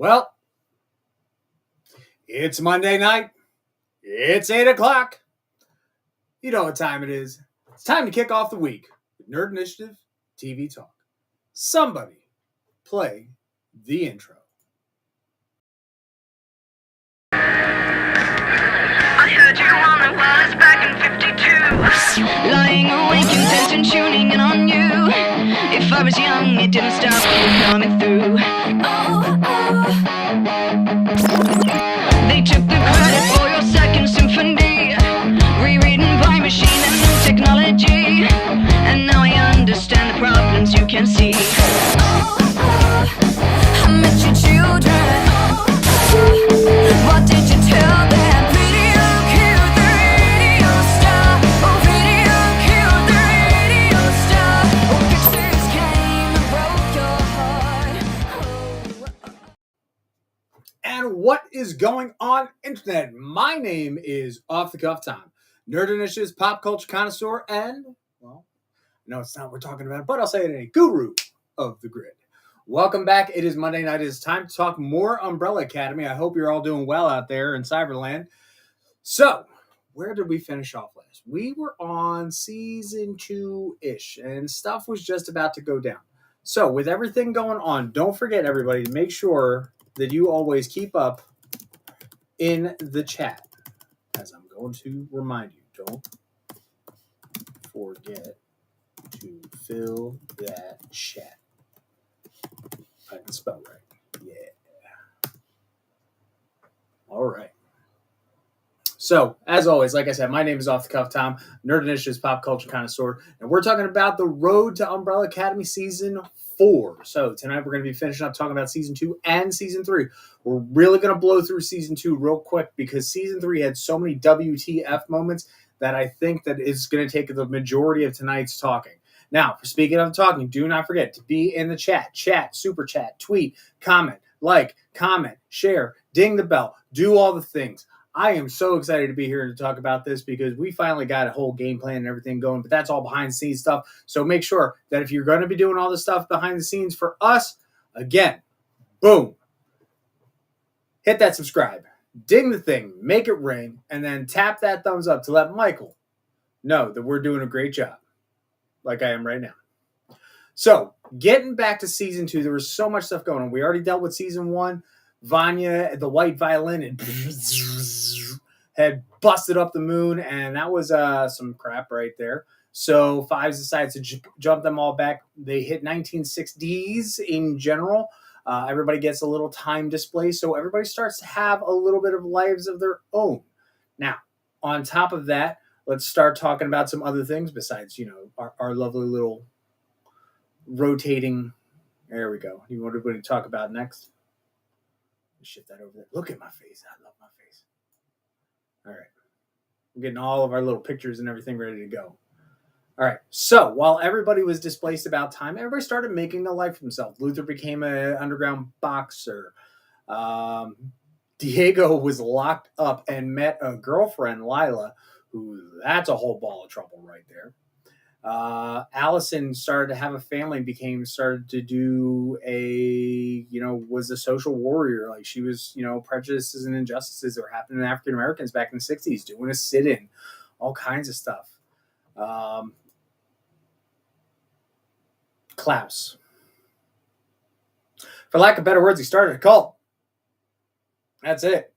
Well, it's Monday night. It's 8 o'clock. You know what time it is. It's time to kick off the week with Nerd Initiative TV Talk. Somebody play the intro. I heard you on the wireless back in 52. Lying awake, intent and tuning in on you. If I was young, it didn't stop me coming through. They took the credit for your second symphony, rewritten by machine and new technology. And now I understand the problems you can see. I met your children. What did you tell them? Radio killed the radio star. Oh, radio killed the radio star. Oh, pictures came and broke your heart. And what is going on, Internet? My name is Off the Cuff Tom, Nerd Initiative's pop culture connoisseur, and, well, no, it's not what we're talking about, but I'll say it a guru of the grid. Welcome back. It is Monday night. It is time to talk more Umbrella Academy. I hope you're all doing well out there in Cyberland. So, where did we finish off last? We were on season 2-ish, and stuff was just about to go down. So, with everything going on, don't forget, everybody, to make sure that you always keep up in the chat. As I'm going to remind you, don't forget to fill that chat. I can spell right. Yeah. All right. So, as always, like I said, my name is Off the Cuff Tom, Nerd Initiative's pop culture connoisseur, and we're talking about the Road to Umbrella Academy Season 4. So, tonight we're going to be finishing up talking about Season 2 and Season 3. We're really going to blow through Season 2 real quick because Season 3 had so many WTF moments that I think that it's going to take the majority of tonight's talking. Now, speaking of talking, do not forget to be in the chat, super chat, tweet, comment, like, comment, share, ding the bell, do all the things. I am so excited to be here to talk about this because we finally got a whole game plan and everything going, but that's all behind the scenes stuff. So make sure that if you're going to be doing all this stuff behind the scenes for us, again, boom, hit that subscribe, ding the thing, make it ring, and then tap that thumbs up to let Michael know that we're doing a great job. Like I am right now. So, getting back to Season 2, there was so much stuff going on. We already dealt with Season 1. Vanya, the white violin, and had busted up the moon, and that was some crap right there. So, Fives decides to jump them all back. They hit 1960s in general. Everybody gets a little time display, so everybody starts to have a little bit of lives of their own. Now, on top of that, let's start talking about some other things besides, our lovely little rotating. There we go. You want to talk about next? Shift that over there. Look at my face. I love my face. All right. We're getting all of our little pictures and everything ready to go. All right. So while everybody was displaced about time, everybody started making a life for themselves. Luther became an underground boxer. Diego was locked up and met a girlfriend, Lila, who, that's a whole ball of trouble right there. Allison started to have a family, started to do was a social warrior. Like she was, prejudices and injustices that were happening to African Americans back in the 60s, doing a sit-in, all kinds of stuff. Klaus. For lack of better words, he started a cult. That's it.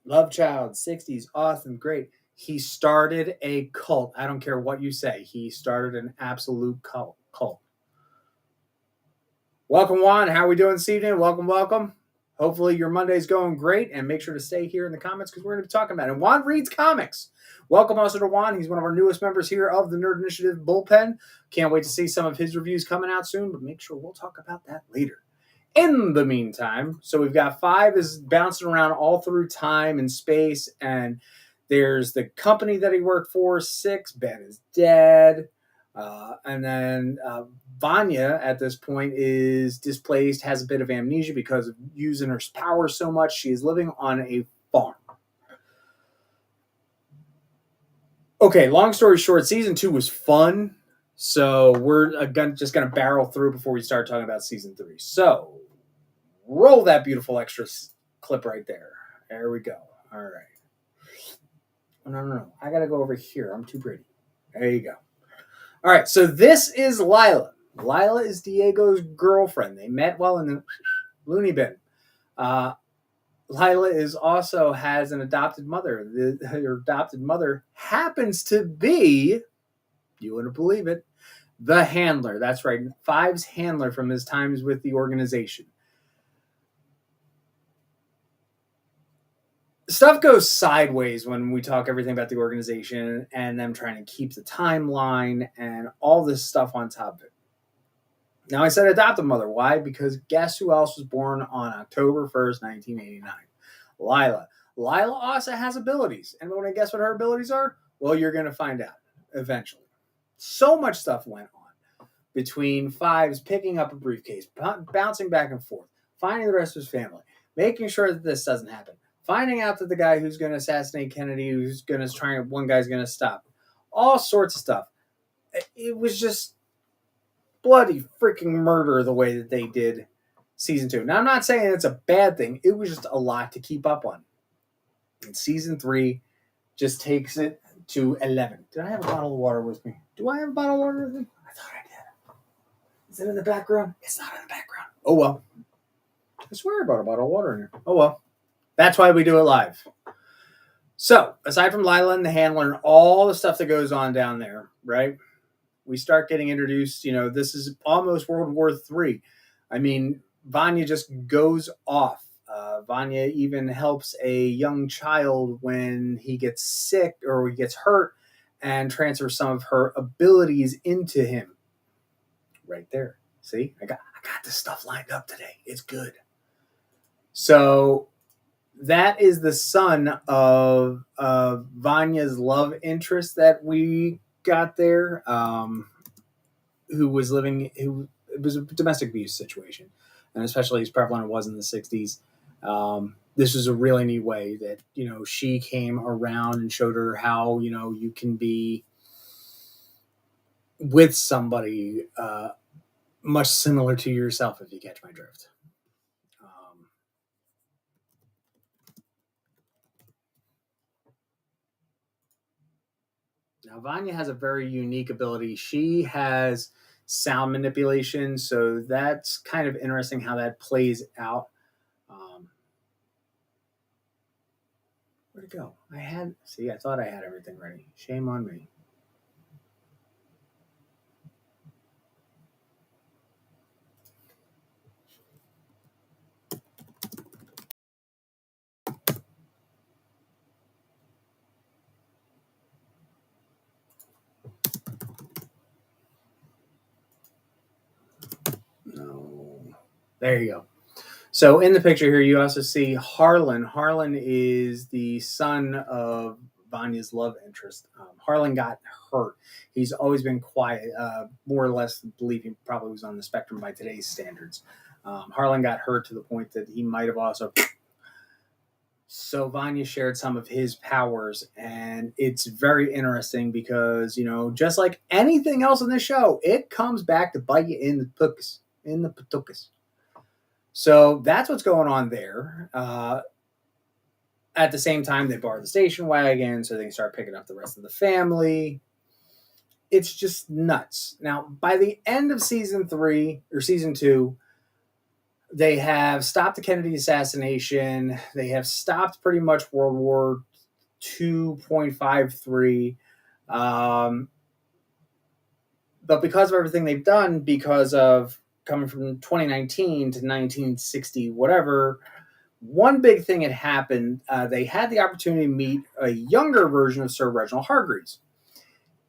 Love child, 60s, awesome, great. He started a cult. I don't care what you say. He started an absolute cult. Welcome, Juan. How are we doing this evening? Welcome. Hopefully your Monday's going great. And make sure to stay here in the comments because we're going to be talking about it. And Juan reads comics. Welcome also to Juan. He's one of our newest members here of the Nerd Initiative Bullpen. Can't wait to see some of his reviews coming out soon. But make sure we'll talk about that later. In the meantime, so we've got 5 is bouncing around all through time and space, and there's the company that he worked for. 6, Ben is dead. And then Vanya, at this point, is displaced, has a bit of amnesia because of using her power so much. She is living on a farm. Okay, long story short, Season 2 was fun. So we're just going to barrel through before we start talking about Season 3. So Roll that beautiful extra clip right there. There we go. All right. Oh, no. I got to go over here. I'm too pretty. There you go. All right. So this is Lila. Lila is Diego's girlfriend. They met while in the loony bin. Lila has an adopted mother. Her adopted mother happens to be, you wouldn't believe it, the handler. That's right. Five's handler from his times with the organization. Stuff goes sideways when we talk everything about the organization and them trying to keep the timeline and all this stuff on top of it. Now, I said adopted mother. Why? Because guess who else was born on October 1st, 1989? Lila. Lila also has abilities. And want to guess what her abilities are? Well, you're going to find out eventually. So much stuff went on between Fives picking up a briefcase, bouncing back and forth, finding the rest of his family, making sure that this doesn't happen, finding out that the guy who's going to assassinate Kennedy, one guy's going to stop. All sorts of stuff. It was just bloody freaking murder the way that they did season 2. Now, I'm not saying it's a bad thing. It was just a lot to keep up on. And season 3 just takes it to 11. Did I have a bottle of water with me? Do I have a bottle of water with me? I thought I did. Is it in the background? It's not in the background. Oh, well. I swear I brought a bottle of water in here. Oh, well. That's why we do it live. So, aside from Lila and the handler and all the stuff that goes on down there, right? We start getting introduced, this is almost World War III. I mean, Vanya just goes off. Vanya even helps a young child when he gets sick or he gets hurt and transfers some of her abilities into him. Right there. See? I got this stuff lined up today. It's good. So that is the son of Vanya's love interest that we got there, who was it was a domestic abuse situation, and especially as prevalent it was in the 60s. This was a really neat way that, she came around and showed her how, you can be with somebody much similar to yourself, if you catch my drift. Now, Vanya has a very unique ability. She has sound manipulation, so that's kind of interesting how that plays out. Where'd it go? I thought I had everything ready. Shame on me. No. There you go. So in the picture here, you also see Harlan. Harlan is the son of Vanya's love interest. Harlan got hurt. He's always been quiet, more or less believe he probably was on the spectrum by today's standards. Harlan got hurt to the point that he might have also... So Vanya shared some of his powers, and it's very interesting because, just like anything else in the show, it comes back to bite you in the patukas. So that's what's going on there. At the same time, they borrow the station wagon so they can start picking up the rest of the family. It's just nuts. Now, by the end of season 2, they have stopped the Kennedy assassination. They have stopped pretty much World War 2.53. But because of everything they've done, because of coming from 2019 to 1960, whatever, one big thing had happened. They had the opportunity to meet a younger version of Sir Reginald Hargreaves.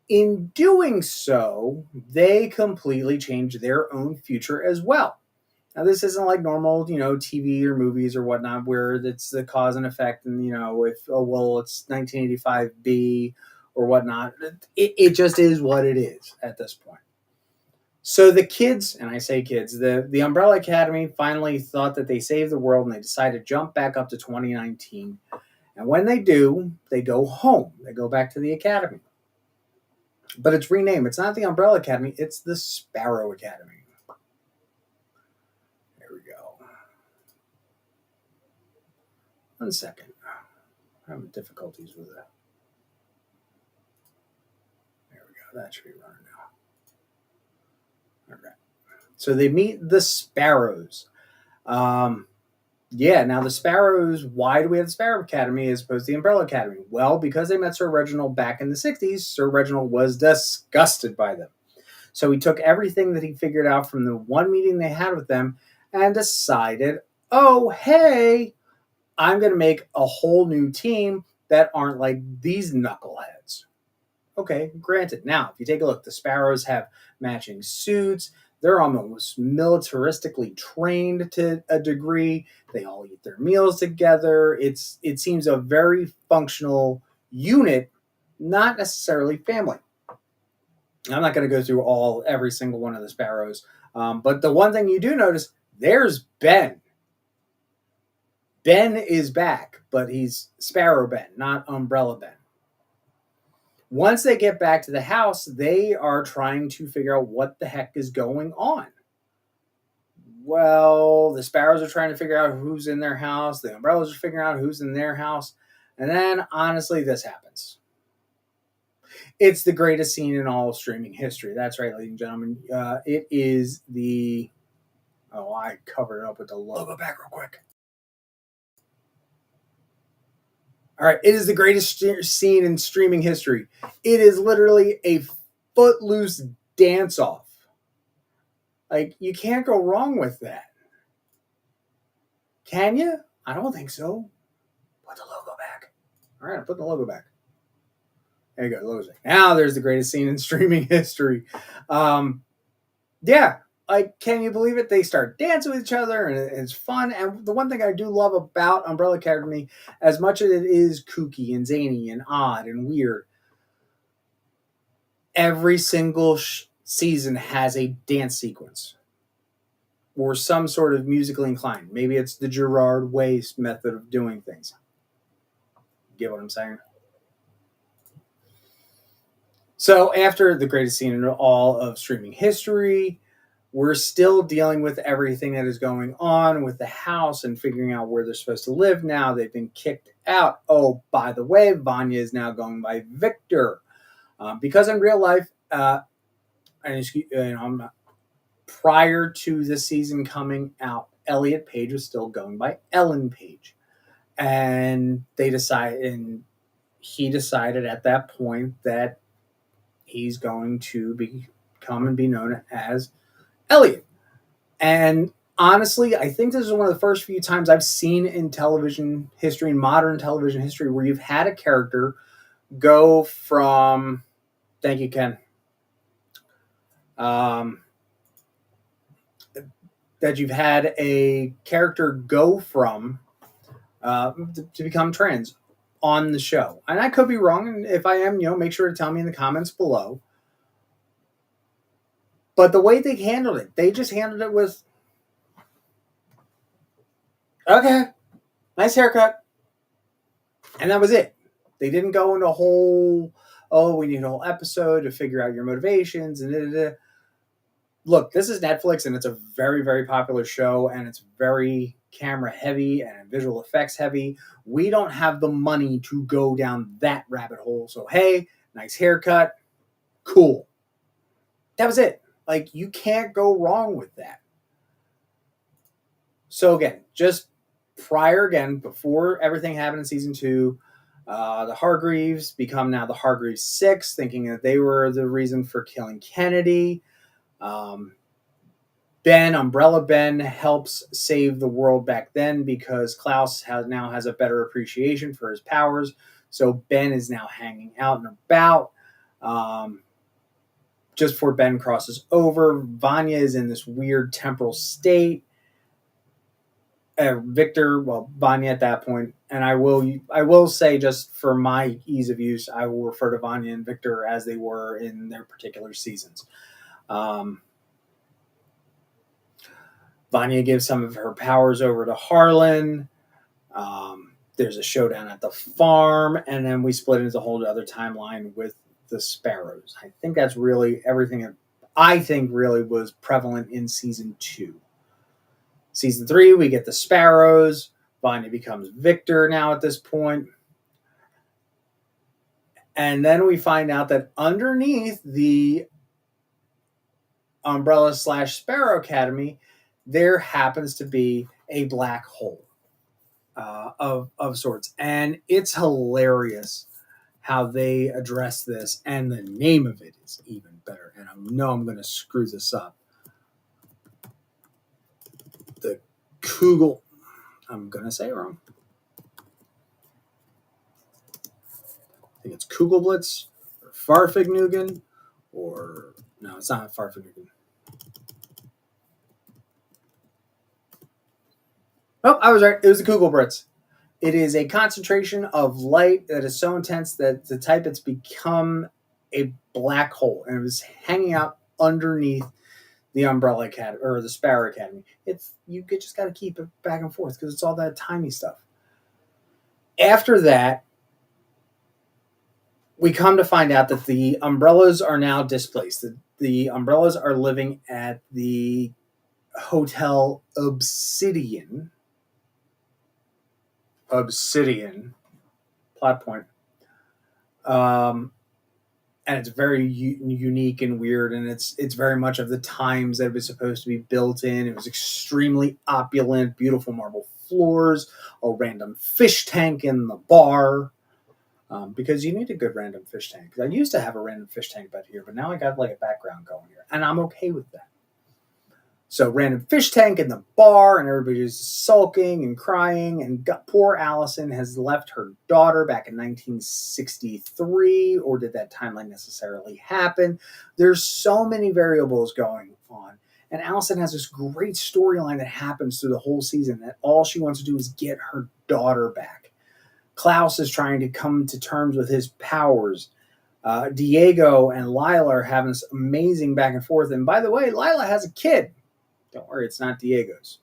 In doing so, they completely changed their own future as well. Now, this isn't like normal, TV or movies or whatnot, where it's the cause and effect, and it's 1985B or whatnot. It just is what it is at this point. So the kids, and I say kids, the Umbrella Academy finally thought that they saved the world, and they decided to jump back up to 2019. And when they do, they go home. They go back to the academy. But it's renamed. It's not the Umbrella Academy. It's the Sparrow Academy. There we go. 1 second. I'm having difficulties with it. There we go. That should be running now. Okay. So they meet the Sparrows. Yeah, now the Sparrows, why do we have the Sparrow Academy as opposed to the Umbrella Academy? Well, because they met Sir Reginald back in the 60s, Sir Reginald was disgusted by them. So he took everything that he figured out from the one meeting they had with them and decided, oh, hey, I'm going to make a whole new team that aren't like these knuckleheads. Okay, granted. Now, if you take a look, the Sparrows have matching suits. They're almost militaristically trained to a degree. They all eat their meals together. It seems a very functional unit, not necessarily family. I'm not going to go through every single one of the Sparrows, but the one thing you do notice, there's Ben. Ben is back, but he's Sparrow Ben, not Umbrella Ben. Once they get back to the house, they are trying to figure out what the heck is going on. Well, the Sparrows are trying to figure out who's in their house. The Umbrellas are figuring out who's in their house. And then, honestly, this happens. It's the greatest scene in all of streaming history. That's right, ladies and gentlemen. It is the... Oh, I covered it up with the logo back real quick. All right, it is the greatest scene in streaming history. It is literally a footloose dance-off. Like, you can't go wrong with that. Can you? I don't think so. Put the logo back. All right, I'm putting the logo back. There you go, the logo's back. Now there's the greatest scene in streaming history. Yeah, like, can you believe it? They start dancing with each other, and it's fun. And the one thing I do love about Umbrella Academy, as much as it is kooky and zany and odd and weird, every single season has a dance sequence or some sort of musically inclined. Maybe it's the Gerard Way method of doing things. Get what I'm saying? So after the greatest scene in all of streaming history, we're still dealing with everything that is going on with the house and figuring out where they're supposed to live now. They've been kicked out. Oh, by the way, Vanya is now going by Victor. Because in real life, prior to the season coming out, Elliot Page was still going by Ellen Page. And he decided at that point that he's going to become and be known as Elliot. And honestly, I think this is one of the first few times I've seen in television history, in modern television history, where you've had a character go from... Thank you, Ken. That you've had a character go from to become trans on the show. And I could be wrong, and if I am, make sure to tell me in the comments below. But the way they handled it, they just handled it with, okay, nice haircut. And that was it. They didn't go into a whole, we need a whole episode to figure out your motivations and da-da-da. Look, this is Netflix, and it's a very, very popular show, and it's very camera heavy and visual effects heavy. We don't have the money to go down that rabbit hole. So, hey, nice haircut. Cool. That was it. Like, you can't go wrong with that. So, again, just before everything happened in season 2, the Hargreaves become now the Hargreaves 6, thinking that they were the reason for killing Kennedy. Umbrella Ben, helps save the world back then because Klaus now has a better appreciation for his powers. So Ben is now hanging out and about. Just before Ben crosses over, Vanya is in this weird temporal state. Vanya at that point, and I will say, just for my ease of use, I will refer to Vanya and Victor as they were in their particular seasons. Vanya gives some of her powers over to Harlan. There's a showdown at the farm, and then we split into a whole other timeline with the Sparrows. I think that's really everything that I think really was prevalent in season 2. Season 3, we get the Sparrows. Vanya becomes Victor now at this point. And then we find out that underneath the Umbrella / Sparrow Academy, there happens to be a black hole of sorts. And it's hilarious how they address this. And the name of it is even better. And I know I'm going to screw this up. The Kugel. I'm going to say it wrong. I think it's Kugelblitz or Farfignugan, or no, it's not Farfignugan. Oh, I was right. It was the Kugelblitz. It is a concentration of light that is so intense that the type it's become a black hole, and it was hanging out underneath the Umbrella Academy or the Sparrow Academy. It's you just got to keep it back and forth because it's all that tiny stuff. After that, we come to find out that the umbrellas are now displaced. The umbrellas are living at the Hotel Obsidian. Plot point. And it's very unique and weird, and it's very much of the times that it was supposed to be built in. It was extremely opulent, beautiful marble floors, a random fish tank in the bar. Because you need a good random fish tank. I used to have a random fish tank back here, but now I got like a background going here, and I'm okay with that. So random fish tank in the bar, and everybody's sulking and crying, and poor Allison has left her daughter back in 1963, or did that timeline necessarily happen? There's so many variables going on, and Allison has this great storyline that happens through the whole season that all she wants to do is get her daughter back. Klaus is trying to come to terms with his powers. Diego and Lila are having this amazing back and forth. And by the way, Lila has a kid. Don't worry, it's not Diego's.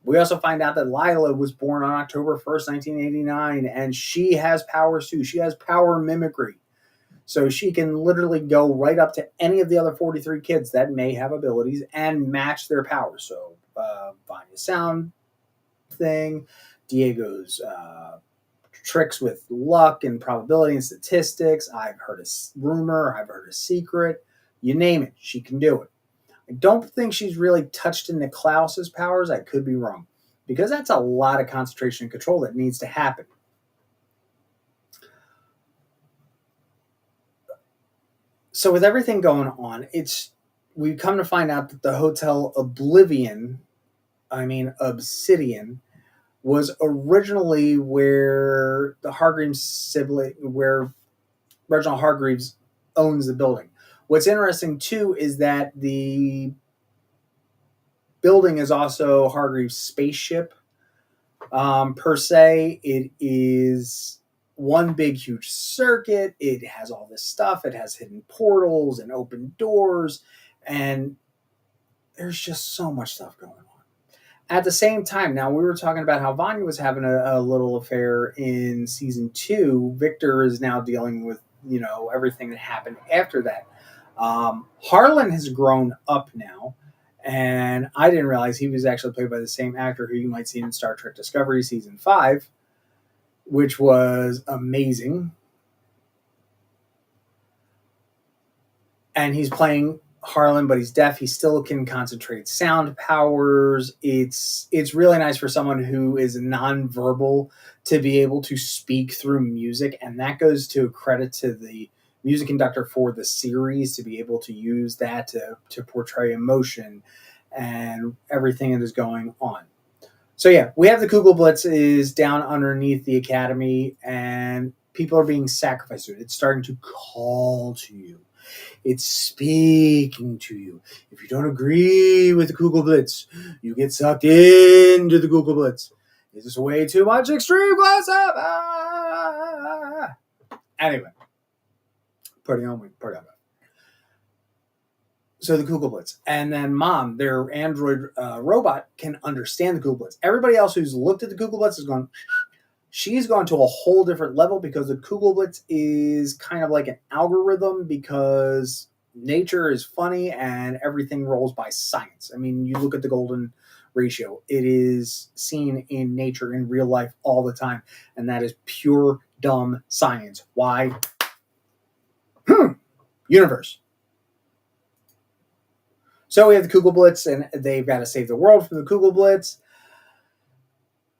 We also find out that Lila was born on October 1st, 1989, and she has powers too. She has power mimicry. So she can literally go right up to any of the other 43 kids that may have abilities and match their powers. So Vanya's sound thing, Diego's tricks with luck and probability and statistics. I've heard a rumor. I've heard a secret. You name it, she can do it. I don't think she's really touched into Klaus's powers. I could be wrong, because that's a lot of concentration and control that needs to happen. So with everything going on, we come to find out that the Hotel Obsidian, was originally where the Hargreaves sibling, where Reginald Hargreaves owns the building. What's interesting too is that the building is also Hargreaves' spaceship. Per se, it is one big huge circuit. It has all this stuff. It has hidden portals and open doors, and there's just so much stuff going on. At the same time, now we were talking about how Vanya was having a little affair in season 2. Victor is now dealing with, everything that happened after that. Harlan has grown up now, and I didn't realize he was actually played by the same actor who you might see in Star Trek Discovery season 5, which was amazing. And he's playing Harlan, but he's deaf. He still can concentrate sound powers. It's really nice for someone who is nonverbal to be able to speak through music, and that goes to credit to the music conductor for the series to be able to use that to portray emotion and everything that is going on. So yeah, we have the Kugelblitz is down underneath the academy, and people are being sacrificed to it. It's starting to call to you. It's speaking to you. If you don't agree with the Kugelblitz, you get sucked into the Kugelblitz. Is this way too much extreme close up? Anyway, party on. So the Kugelblitz. And then Mom, their android robot, can understand the Kugelblitz. Everybody else who's looked at the Kugelblitz is going, she's gone to a whole different level, because the Kugelblitz is kind of like an algorithm, because nature is funny and everything rolls by science. I mean, you look at the golden ratio. It is seen in nature, in real life, all the time. And that is pure dumb science. Why? Universe. So we have the Kugelblitz, and they've got to save the world from the Kugelblitz.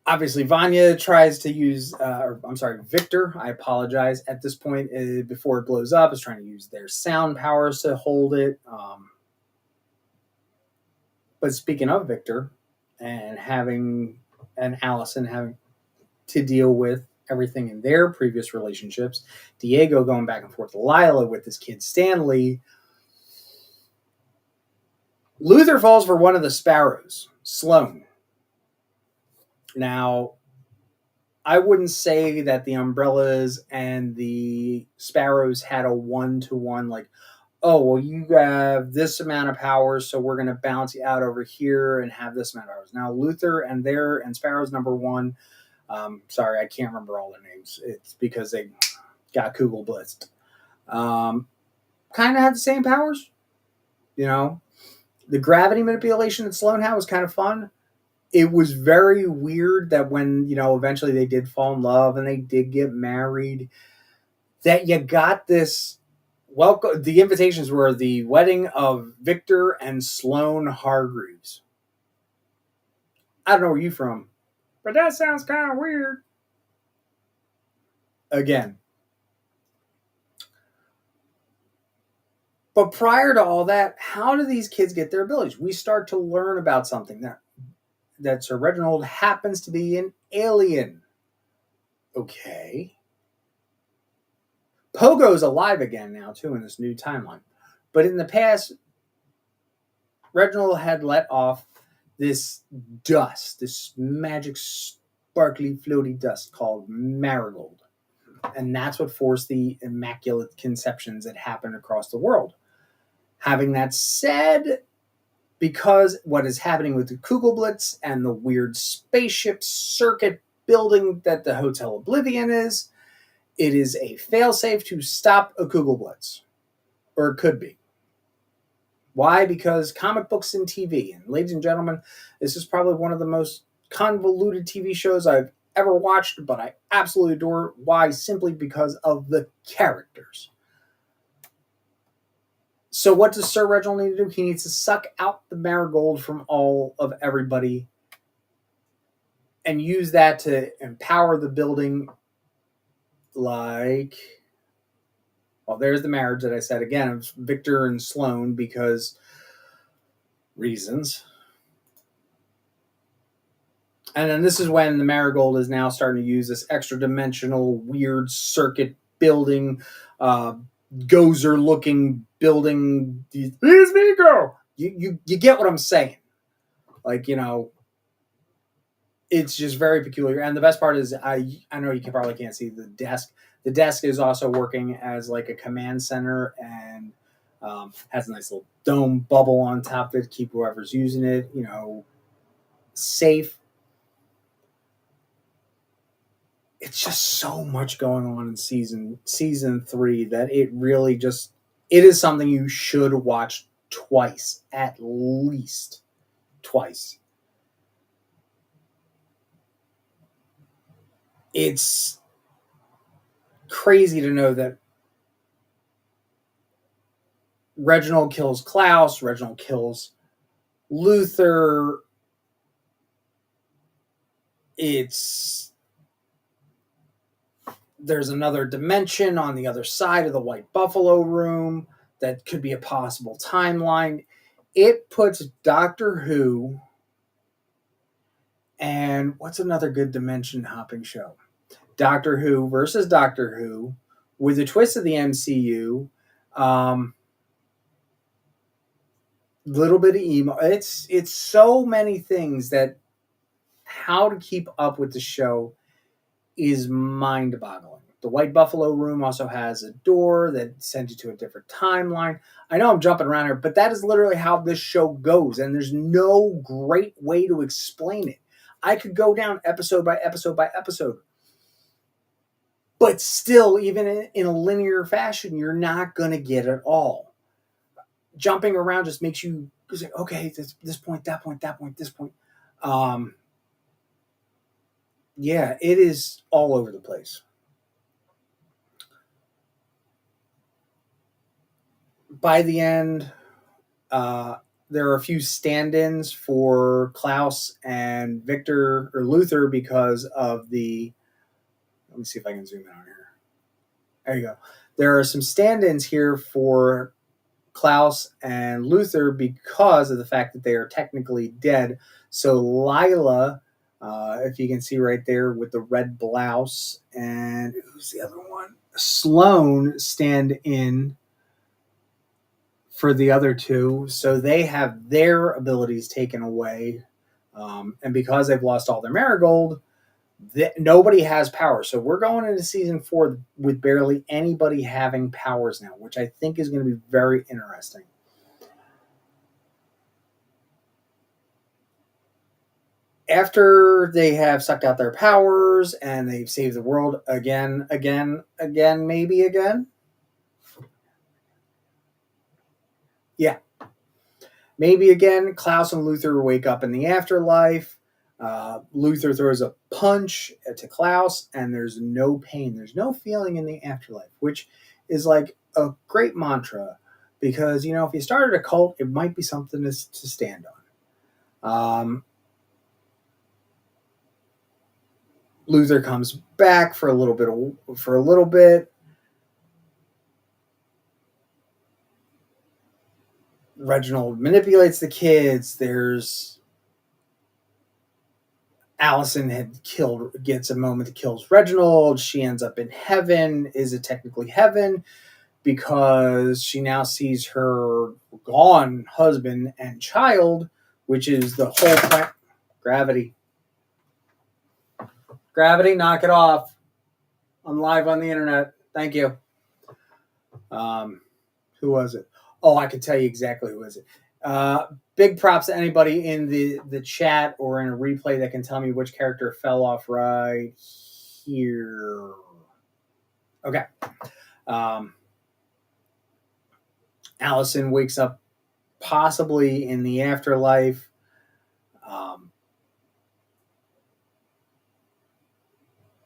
Obviously, Vanya tries to use, Victor, I apologize, at this point, before it blows up, is trying to use their sound powers to hold it. But speaking of Victor, and Allison having to deal with everything in their previous relationships, Diego going back and forth to Lila with this kid Stanley, Luther falls for one of the sparrows, Sloane. Now, I wouldn't say that the Umbrellas and the Sparrows had a one-to-one, like, oh, well, you have this amount of powers, so we're going to balance you out over here and have this amount of powers. Now, Luther and Sparrows number one, sorry, I can't remember all their names. It's because they got Kugel blitzed. Kind of had the same powers. You know, the gravity manipulation that Sloane had was kind of fun. It was very weird that when, eventually they did fall in love and they did get married, that you got this welcome. The invitations were the wedding of Victor and Sloane Hargreaves. I don't know where you're from, but that sounds kind of weird. Again. But prior to all that, how do these kids get their abilities? We start to learn about something that Sir Reginald happens to be an alien. Okay. Pogo's alive again now, too, in this new timeline. But in the past, Reginald had let off this dust, this magic, sparkly, floaty dust called marigold. And that's what forced the immaculate conceptions that happened across the world. Having that said, because what is happening with the Kugelblitz and the weird spaceship circuit building that the Hotel Oblivion is, it is a failsafe to stop a Kugelblitz. Or it could be. Why? Because comic books and TV. And ladies and gentlemen, this is probably one of the most convoluted TV shows I've ever watched, but I absolutely adore it. Why? Simply because of the characters. So what does Sir Reginald need to do? He needs to suck out the marigold from all of everybody and use that to empower the building like... Well, there's the marriage that I said. Again, it was Victor and Sloane because reasons. And then this is when the marigold is now starting to use this extra-dimensional, weird circuit building, Gozer-looking building. Here's Nico! You get what I'm saying. Like, it's just very peculiar. And the best part is, I know you probably can't see the desk. The desk is also working as like a command center and has a nice little dome bubble on top of it to keep whoever's using it, safe. It's just so much going on in season 3 that it really just, it is something you should watch twice, at least twice. It's crazy to know that Reginald kills Klaus, Reginald kills Luther. There's another dimension on the other side of the White Buffalo room that could be a possible timeline. It puts Doctor Who and what's another good dimension hopping show? Doctor Who versus Doctor Who with a twist of the MCU. Little bit of emo. It's so many things that how to keep up with the show is mind-boggling. The White Buffalo room also has a door that sends you to a different timeline. I know I'm jumping around here, but that is literally how this show goes, and there's no great way to explain it. I could go down episode by episode by episode. But still, even in a linear fashion, you're not going to get it all. Jumping around just makes you say, okay, this point, that point, that point, this point. Yeah, it is all over the place. By the end, uh, there are a few stand-ins for Klaus and Victor or Luther because of the. Let me see if I can zoom in on here. There you go. There are some stand-ins here for Klaus and Luther because of the fact that they are technically dead. So Lila, if you can see right there with the red blouse, and who's the other one? Sloane stand in for the other two. So they have their abilities taken away. And because they've lost all their marigold, nobody has power. So we're going into season 4 with barely anybody having powers now, which I think is going to be very interesting. After they have sucked out their powers and they've saved the world again, maybe again. Yeah. Maybe again, Klaus and Luther wake up in the afterlife. Luther throws a punch to Klaus, and there's no pain. There's no feeling in the afterlife, which is like a great mantra because, you know, if you started a cult, it might be something to stand on. Luther comes back for a little bit. Reginald manipulates the kids. There's Allison gets a moment that kills Reginald. She ends up in heaven. Is it technically heaven? Because she now sees her gone husband and child, which is the whole plan. Gravity. Gravity, knock it off. I'm live on the internet. Thank you. Who was it? Oh, I can tell you exactly who is it. Big props to anybody in the chat or in a replay that can tell me which character fell off right here. Okay. Allison wakes up possibly in the afterlife.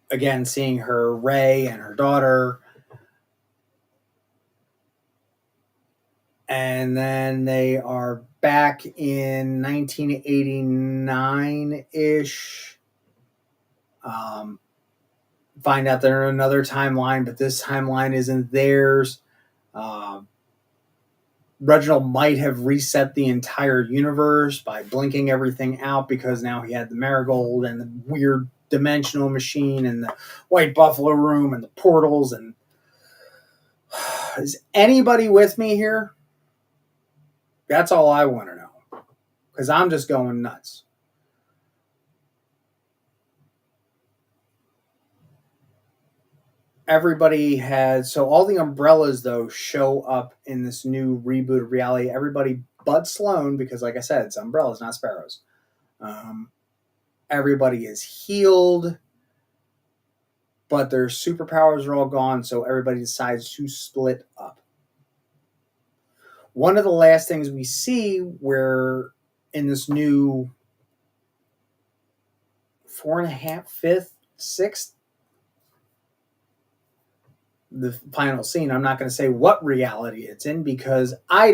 Again, seeing her Ray and her daughter. And then they are back in 1989-ish. Find out they're in another timeline, but this timeline isn't theirs. Reginald might have reset the entire universe by blinking everything out because now he had the marigold and the weird dimensional machine and the white buffalo room and the portals. And is anybody with me here? That's all I want to know because I'm just going nuts. Everybody has, so all the umbrellas though show up in this new reboot of reality. Everybody but Sloane, because like I said, it's umbrellas, not sparrows. Everybody is healed, but their superpowers are all gone, so everybody decides to split up. One of the last things we see where in this new 4.5, 5th, 6th, the final scene, I'm not going to say what reality it's in because I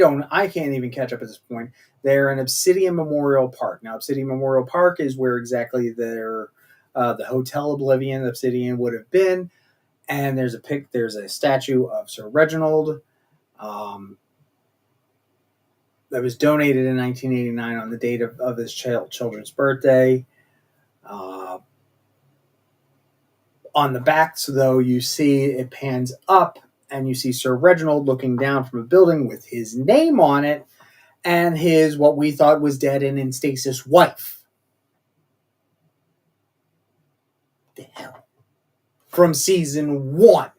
can't even catch up at this point. They're in Obsidian Memorial Park. Now, Obsidian Memorial Park is where exactly the Hotel Oblivion, Obsidian, would have been. And there's a statue of Sir Reginald that was donated in 1989 on the date of his children's birthday. On the backs, though, you see it pans up and you see Sir Reginald looking down from a building with his name on it and his, what we thought was dead and in stasis, wife. The hell? From season 1.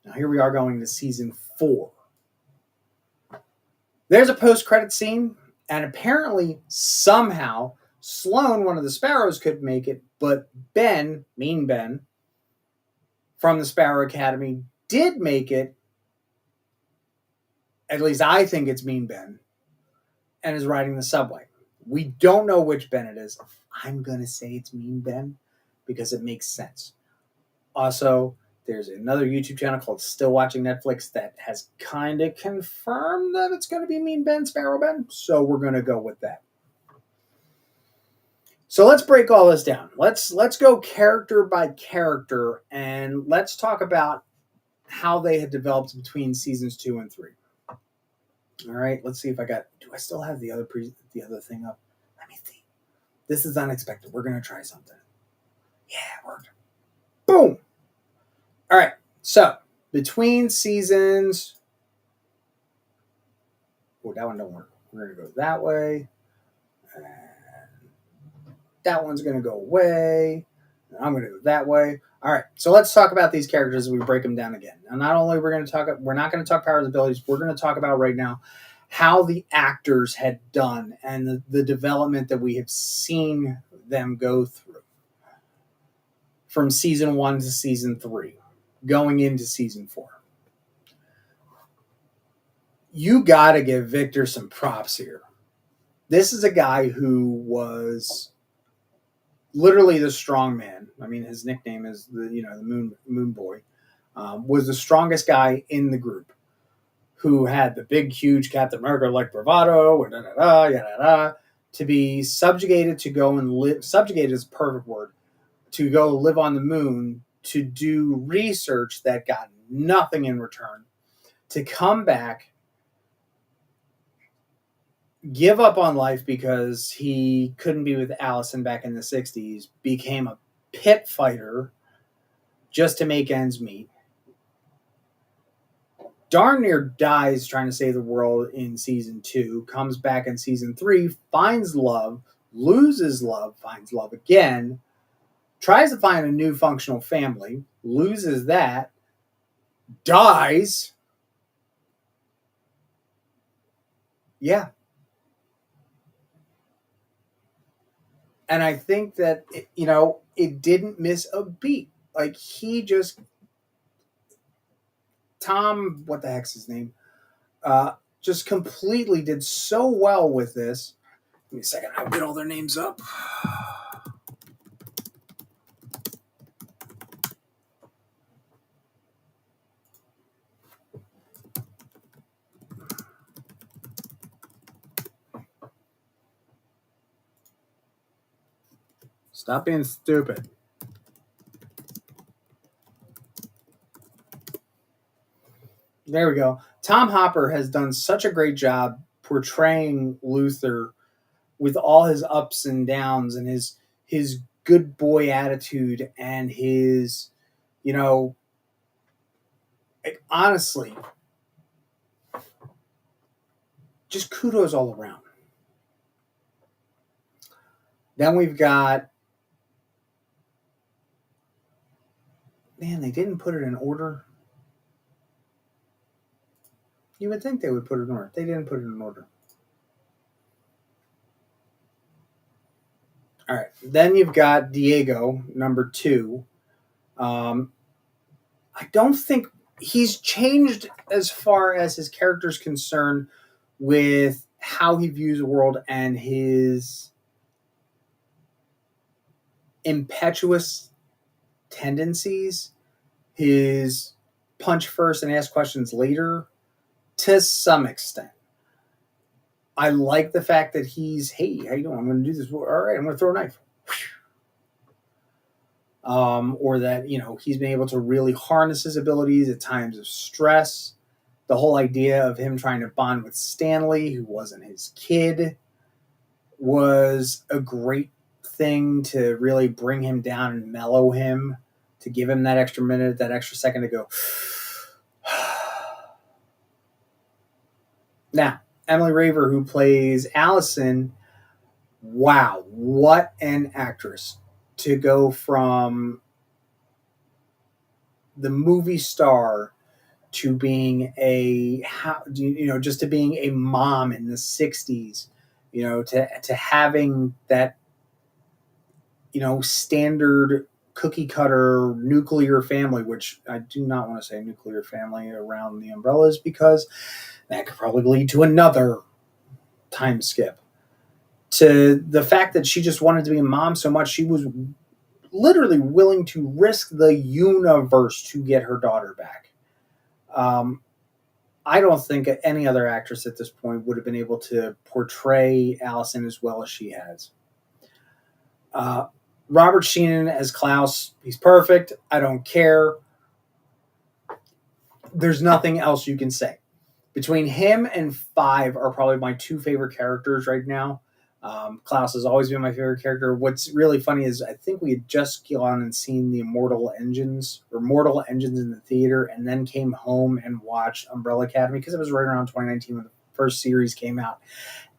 Now here we are going to season 4. There's a post-credit scene, and apparently, somehow, Sloane, one of the Sparrows, could make it, but Ben, Mean Ben, from the Sparrow Academy, did make it. At least I think it's Mean Ben, and is riding the subway. We don't know which Ben it is. I'm going to say it's Mean Ben because it makes sense. Also, there's another YouTube channel called Still Watching Netflix that has kind of confirmed that it's going to be Mean Ben, Sparrow Ben. So we're going to go with that. So let's break all this down. Let's go character by character and let's talk about how they had developed between seasons 2 and 3. All right, let's see if I got. Do I still have the other thing up? Let me see. This is unexpected. We're gonna try something. Yeah, it worked. Boom. All right. So between seasons. Oh, that one don't work. We're gonna go that way. And that one's gonna go away. And I'm gonna go that way. All right. So let's talk about these characters as we break them down again. Now, not only we're not gonna talk powers and abilities. We're gonna talk about right now how the actors had done and the development that we have seen them go through from season 1 to season 3, going into season 4. You got to give Victor some props here. This is a guy who was literally the strong man. I mean, his nickname is the Moon Boy. Was the strongest guy in the group, who had the big, huge Captain America-like bravado, and to be subjugated to go and live. Subjugated is a perfect word. To go live on the moon, to do research that got nothing in return, to come back, give up on life because he couldn't be with Allison back in the 60s, became a pit fighter just to make ends meet. Darn near dies trying to save the world in season 2, comes back in season 3, finds love, loses love, finds love again, tries to find a new functional family, loses that, dies. Yeah. And I think that, it didn't miss a beat. Like, he just... Tom, what the heck's his name? Just completely did so well with this. Give me a second. I'll get all their names up. Stop being stupid. There we go. Tom Hopper has done such a great job portraying Luther with all his ups and downs and his good boy attitude and his, honestly, just kudos all around. Then we've got, man, they didn't put it in order. You would think they would put it in order. They didn't put it in order. All right. Then you've got Diego, number 2. I don't think he's changed as far as his character's concerned with how he views the world and his impetuous tendencies, his punch first and ask questions later, to some extent. I like the fact that he's, hey, how you doing? I'm going to do this. All right, I'm going to throw a knife. Or that, he's been able to really harness his abilities at times of stress. The whole idea of him trying to bond with Stanley, who wasn't his kid, was a great thing to really bring him down and mellow him, to give him that extra minute, that extra second to go. Now, Emily Raver, who plays Allison, wow, what an actress. To go from the movie star to being just to being a mom in the 60s, to having that, standard cookie cutter nuclear family, which I do not want to say nuclear family around the umbrellas because that could probably lead to another time skip. to the fact that she just wanted to be a mom so much, she was literally willing to risk the universe to get her daughter back. I don't think any other actress at this point would have been able to portray Allison as well as she has. Robert Sheenan as Klaus, he's perfect. I don't care. There's nothing else you can say. Between him and Five are probably my two favorite characters right now. Klaus has always been my favorite character. What's really funny is I think we had just gone and seen the Mortal Engines in the theater, and then came home and watched Umbrella Academy because it was right around 2019 when the first series came out.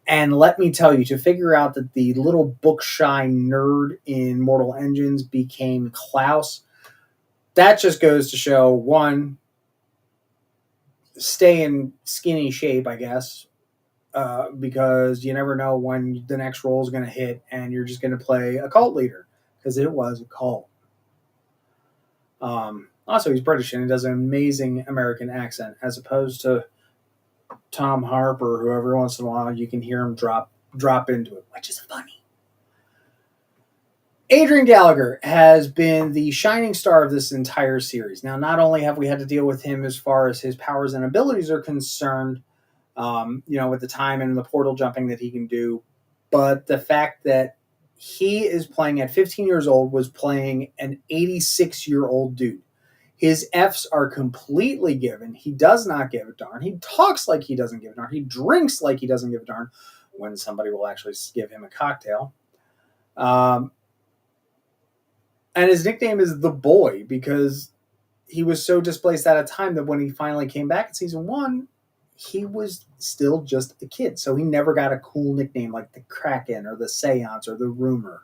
And let me tell you, to figure out that the little book-shy nerd in Mortal Engines became Klaus, that just goes to show, one, stay in skinny shape, I guess, because you never know when the next role is going to hit and you're just going to play a cult leader, because it was a cult. Also, he's British and he does an amazing American accent, as opposed to Tom Harper, who every once in a while you can hear him drop into it, which is funny. Adrian Gallagher has been the shining star of this entire series. Now, not only have we had to deal with him as far as his powers and abilities are concerned, with the time and the portal jumping that he can do, but the fact that he is playing at 15 years old, was playing an 86-year-old dude. His F's are completely given. He does not give a darn. He talks like he doesn't give a darn. He drinks like he doesn't give a darn, when somebody will actually give him a cocktail. And his nickname is The Boy, because he was so displaced at a time that when he finally came back in season 1, he was still just a kid. So he never got a cool nickname like the Kraken or the Seance or the Rumor.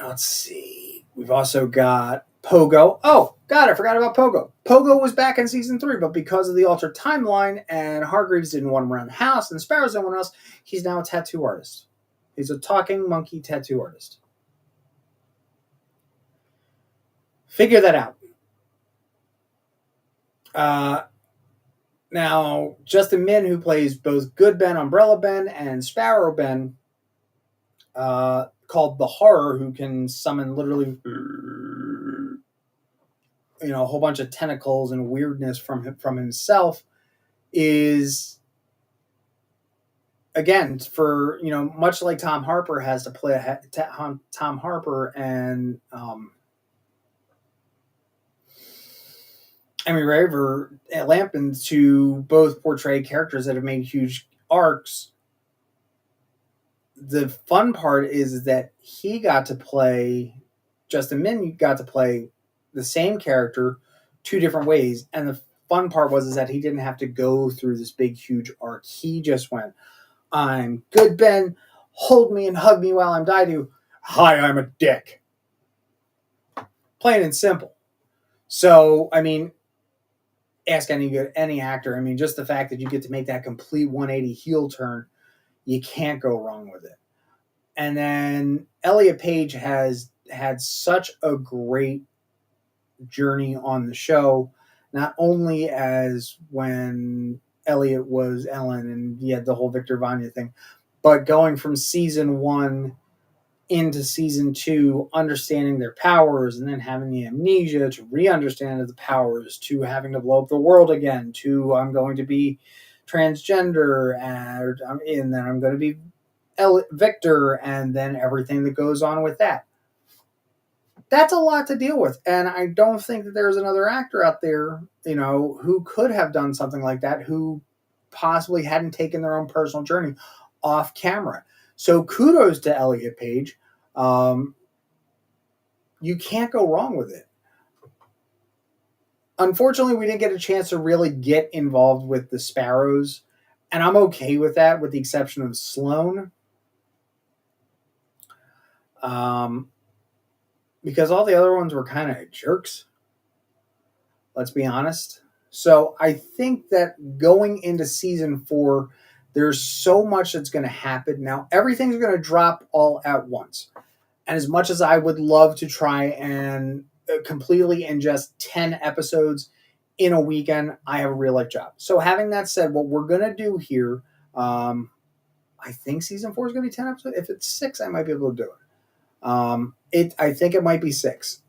Let's see. We've also got Pogo. Oh, God, I forgot about Pogo. Pogo was back in season 3, but because of the altered timeline and Hargreaves didn't want him around the house and Sparrows didn't want him else, he's now a tattoo artist. He's a talking monkey tattoo artist. Figure that out. Now, Justin Min, who plays both Good Ben, Umbrella Ben, and Sparrow Ben, called the Horror, who can summon literally, a whole bunch of tentacles and weirdness from himself, is, again, for, much like Tom Harper has to play Tom Harper and Emmy Raver Lampin to both portray characters that have made huge arcs. The fun part is that Justin Min got to play the same character two different ways. And the fun part was that he didn't have to go through this big, huge arc. He just went, I'm Good Ben, hold me and hug me while I'm dying. Hi, I'm a dick. Plain and simple. So, ask any actor. Just the fact that you get to make that complete 180 heel turn, you can't go wrong with it. And then Elliot Page has had such a great journey on the show, not only as when Elliot was Ellen and he had the whole Victor Vanya thing, but going from season 1 into season 2, understanding their powers, and then having the amnesia to re-understand the powers, to having to blow up the world again, to I'm going to be transgender, and then I'm going to be Victor, and then everything that goes on with that. That's a lot to deal with, and I don't think that there's another actor out there, who could have done something like that, who possibly hadn't taken their own personal journey off camera. So kudos to Elliot Page. You can't go wrong with it. Unfortunately, we didn't get a chance to really get involved with the Sparrows, and I'm okay with that, with the exception of Sloane. Because all the other ones were kind of jerks. Let's be honest. So I think that going into season 4, there's so much that's going to happen. Now, everything's going to drop all at once. And as much as I would love to try and completely ingest 10 episodes in a weekend, I have a real life job. So having that said, what we're going to do here, I think season 4 is going to be 10 episodes. If it's 6, I might be able to do it. I think it might be 6.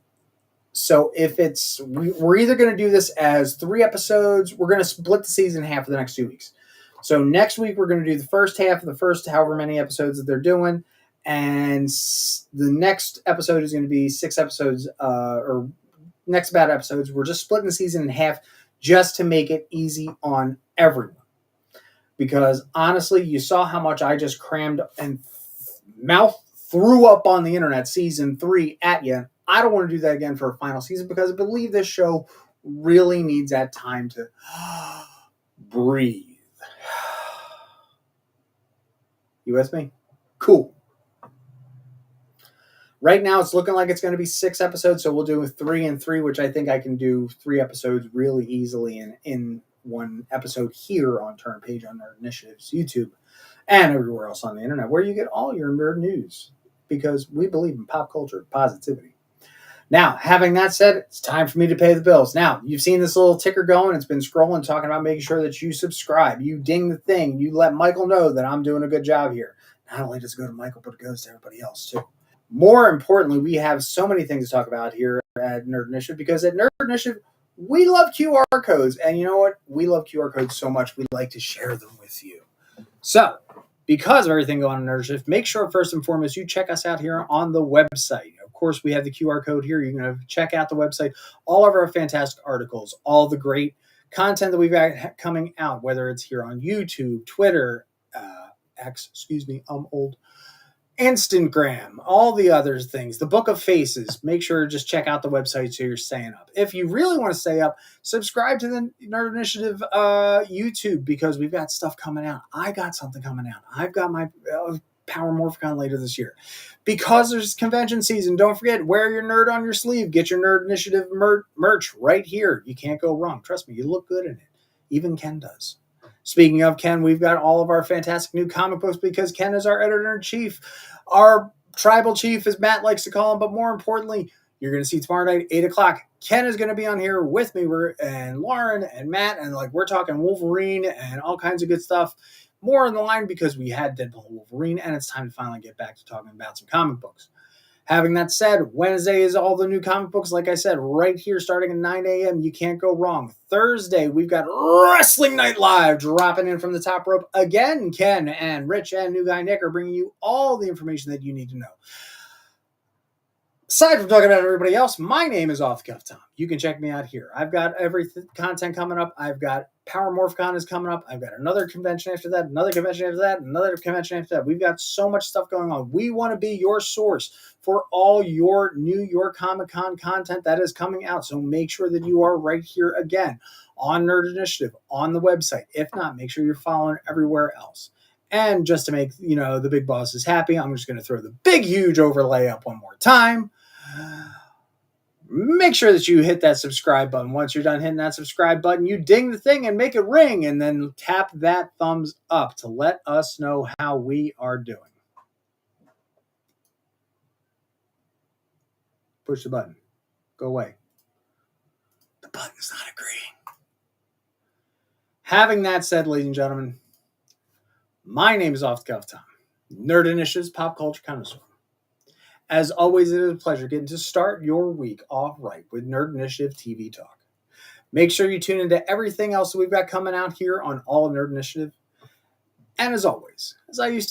So if we're either going to do this as 3 episodes, we're going to split the season in half for the next 2 weeks. So next week we're going to do the first half of the first however many episodes that they're doing, and the next episode is going to be 6 episodes, or next about episodes. We're just splitting the season in half just to make it easy on everyone. Because honestly, you saw how much I just crammed and mouth threw up on the internet season 3 at you. I don't want to do that again for a final season because I believe this show really needs that time to breathe. You with me? Cool. Right now, it's looking like it's going to be 6 episodes, so we'll do 3 and 3, which I think I can do 3 episodes really easily in one episode here on Turn Page on Nerd Initiative's YouTube and everywhere else on the internet, where you get all your nerd news, because we believe in pop culture positivity. Now, having that said, it's time for me to pay the bills. Now, you've seen this little ticker going. It's been scrolling, talking about making sure that you subscribe. You ding the thing. You let Michael know that I'm doing a good job here. Not only does it go to Michael, but it goes to everybody else, too. More importantly, we have so many things to talk about here at Nerd Initiative, because at Nerd Initiative, we love QR codes. And you know what? We love QR codes so much, we like to share them with you. So, because of everything going on in Nerd Initiative, make sure first and foremost you check us out here on the website. Of course, we have the QR code here. You're going to check out the website, all of our fantastic articles, all the great content that we've got coming out, whether it's here on YouTube, Twitter, I'm old, Instagram, all the other things, the Book of Faces. Make sure to just check out the website so you're staying up. If you really want to stay up, subscribe to the Nerd Initiative YouTube, because we've got stuff coming out. I got something coming out. I've got my Power Morphicon later this year. Because there's convention season, don't forget, wear your nerd on your sleeve. Get your Nerd Initiative merch right here. You can't go wrong. Trust me, you look good in it. Even Ken does. Speaking of Ken, we've got all of our fantastic new comic books, because Ken is our editor-in-chief. Our tribal chief, as Matt likes to call him. But more importantly, you're going to see tomorrow night, 8 o'clock. Ken is going to be on here with me, and Lauren and Matt, and we're talking Wolverine and all kinds of good stuff. More in the line because we had Deadpool and Wolverine, and it's time to finally get back to talking about some comic books. Having that said, Wednesday is all the new comic books, like I said, right here starting at 9 a.m. You can't go wrong. Thursday, we've got Wrestling Night Live dropping in from the top rope. Again, Ken and Rich and new guy Nick are bringing you all the information that you need to know. Aside from talking about everybody else, my name is Off the Cuff Tom. You can check me out here. I've got every content coming up. I've got Power Morphicon is coming up. I've got another convention after that, another convention after that, another convention after that. We've got so much stuff going on. We want to be your source for all your New York Comic Con content that is coming out. So make sure that you are right here again on Nerd Initiative, on the website. If not, make sure you're following everywhere else. And just to make the big bosses happy, I'm just going to throw the big, huge overlay up one more time. Make sure that you hit that subscribe button. Once you're done hitting that subscribe button, you ding the thing and make it ring, and then tap that thumbs up to let us know how we are doing. Push the button. Go away. The button's not agreeing. Having that said, ladies and gentlemen, my name is Off the Cuff Tom, Nerd Initiative's pop culture connoisseur. As always, it is a pleasure getting to start your week off right with Nerd Initiative TV Talk. Make sure you tune into everything else that we've got coming out here on all of Nerd Initiative. And as always, as I used to say,